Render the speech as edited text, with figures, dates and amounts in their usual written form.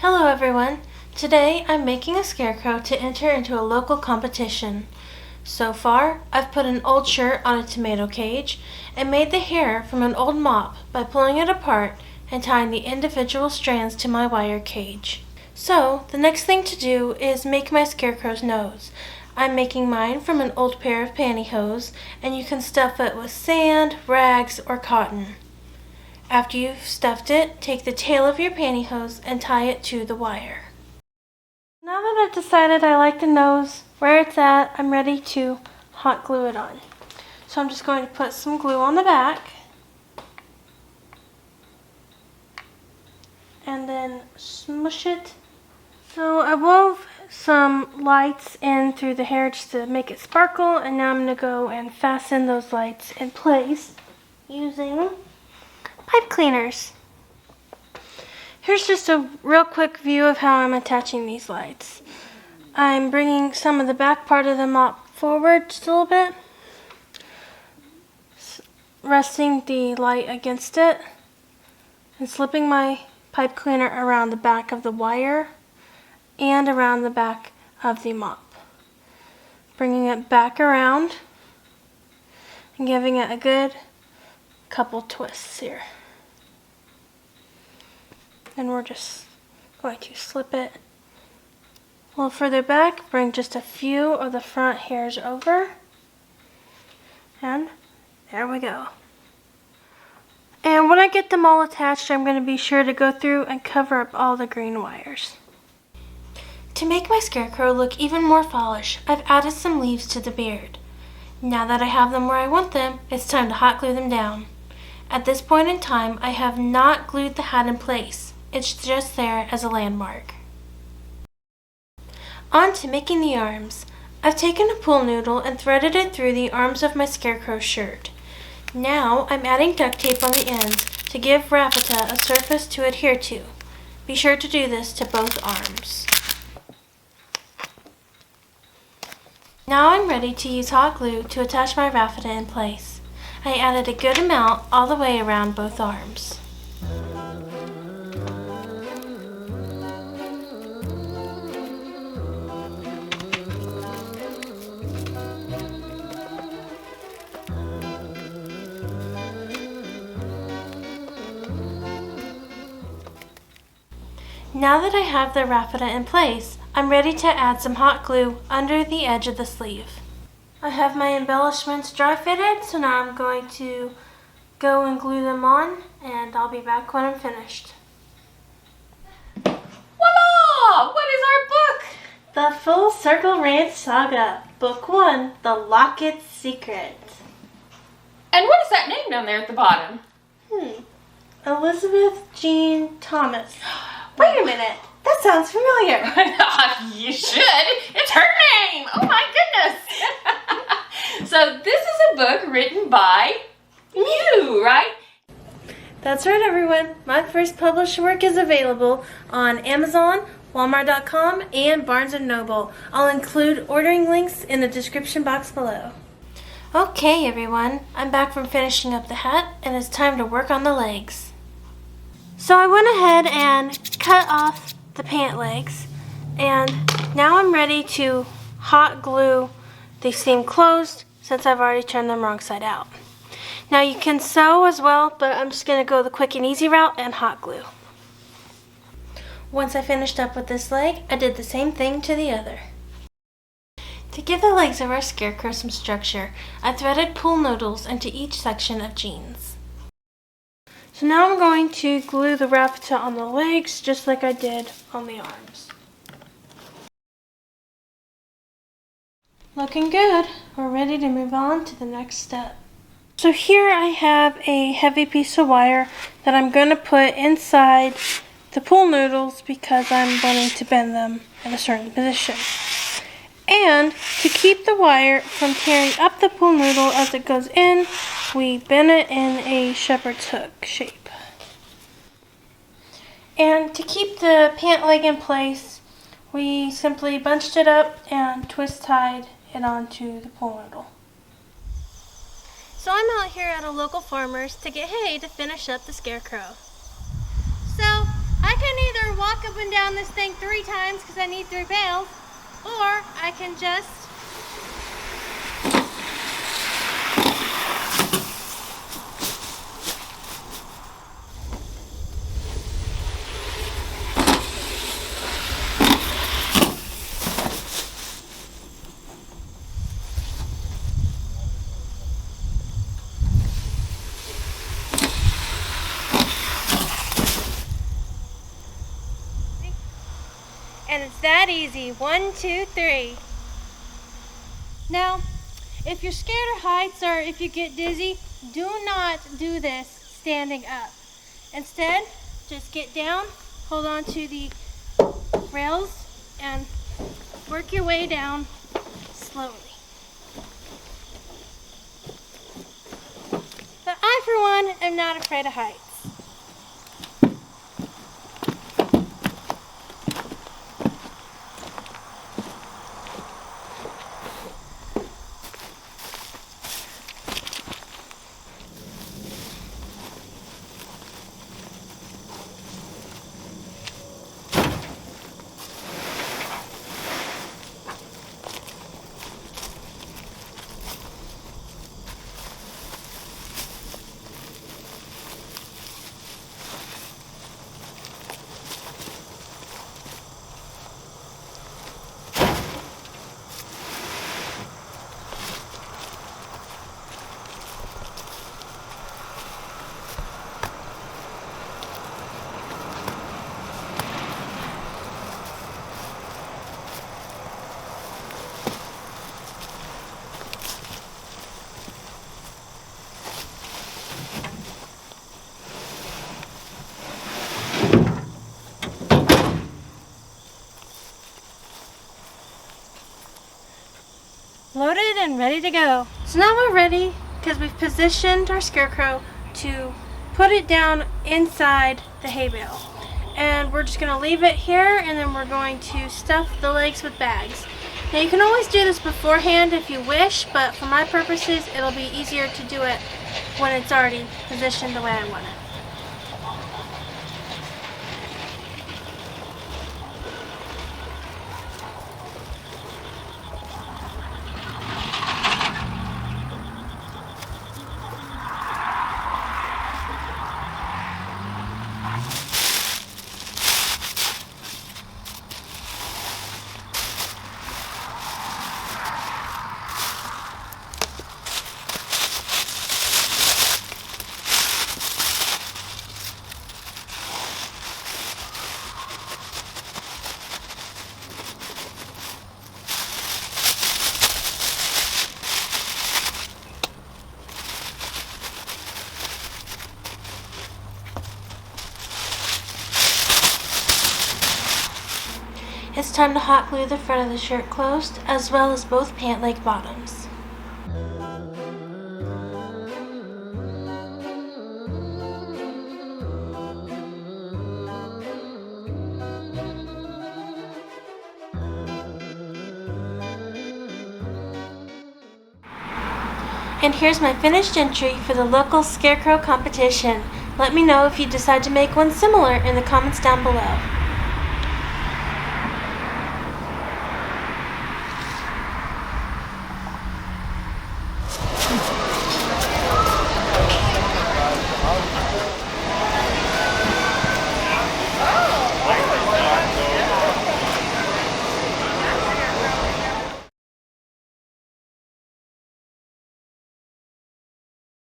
Hello everyone! Today I'm making a scarecrow to enter into a local competition. So far, I've put an old shirt on a tomato cage and made the hair from an old mop by pulling it apart and tying the individual strands to my wire cage. So, the next thing to do is make my scarecrow's nose. I'm making mine from an old pair of pantyhose, and you can stuff it with sand, rags, or cotton. After you've stuffed it, take the tail of your pantyhose and tie it to the wire. Now that I've decided I like the nose where it's at, I'm ready to hot glue it on. So I'm just going to put some glue on the back and then smush it. So I wove some lights in through the hair just to make it sparkle, and now I'm going to go and fasten those lights in place using pipe cleaners. Here's just a real quick view of how I'm attaching these lights. I'm bringing some of the back part of the mop forward just a little bit, resting the light against it, and slipping my pipe cleaner around the back of the wire and around the back of the mop. Bringing it back around and giving it a good couple twists here. And we're just going to slip it a little further back, bring just a few of the front hairs over, and there we go. And when I get them all attached, I'm going to be sure to go through and cover up all the green wires. To make my scarecrow look even more fallish, I've added some leaves to the beard. Now that I have them where I want them, it's time to hot glue them down. At this point in time, I have not glued the hat in place. It's just there as a landmark. On to making the arms. I've taken a pool noodle and threaded it through the arms of my scarecrow shirt. Now I'm adding duct tape on the ends to give raffia a surface to adhere to. Be sure to do this to both arms. Now I'm ready to use hot glue to attach my raffia in place. I added a good amount all the way around both arms. Now that I have the raffia in place, I'm ready to add some hot glue under the edge of the sleeve. I have my embellishments dry fitted, so now I'm going to go and glue them on, and I'll be back when I'm finished. Voila! What is our book? The Full Circle Ranch Saga, Book 1, The Locket's Secret. And what is that name down there at the bottom? Elizabeth Jean Thomas. Wait a minute, that sounds familiar. You should. It's her name. Oh my goodness. So this is a book written by you, right? That's right, everyone. My first published work is available on Amazon, Walmart.com, and Barnes & Noble. I'll include ordering links in the description box below. Okay, everyone. I'm back from finishing up the hat, and it's time to work on the legs. So I went ahead and cut off the pant legs, and now I'm ready to hot glue the seam closed since I've already turned them wrong side out. Now you can sew as well, but I'm just going to go the quick and easy route and hot glue. Once I finished up with this leg, I did the same thing to the other. To give the legs of our scarecrow some structure, I threaded pool noodles into each section of jeans. So now I'm going to glue the raffia on the legs just like I did on the arms. Looking good. We're ready to move on to the next step. So here I have a heavy piece of wire that I'm going to put inside the pool noodles because I'm wanting to bend them in a certain position. And to keep the wire from tearing up the pool noodle as it goes in, we bend it in a shepherd's hook shape. And to keep the pant leg in place, we simply bunched it up and twist tied it onto the pool noodle. So I'm out here at a local farmer's to get hay to finish up the scarecrow. So I can either walk up and down this thing 3 times because I need 3 bales, or I can just and it's that easy. 1, 2, 3. Now, if you're scared of heights or if you get dizzy, do not do this standing up. Instead, just get down, hold on to the rails, and work your way down slowly. But I, for one, am not afraid of heights. Loaded and ready to go. So now we're ready because we've positioned our Scarecrow to put it down inside the hay bale. And we're just going to leave it here, and then we're going to stuff the legs with bags. Now you can always do this beforehand if you wish, but for my purposes it'll be easier to do it when it's already positioned the way I want it. It's time to hot glue the front of the shirt closed, as well as both pant leg bottoms. And here's my finished entry for the local Scarecrow competition. Let me know if you decide to make one similar in the comments down below.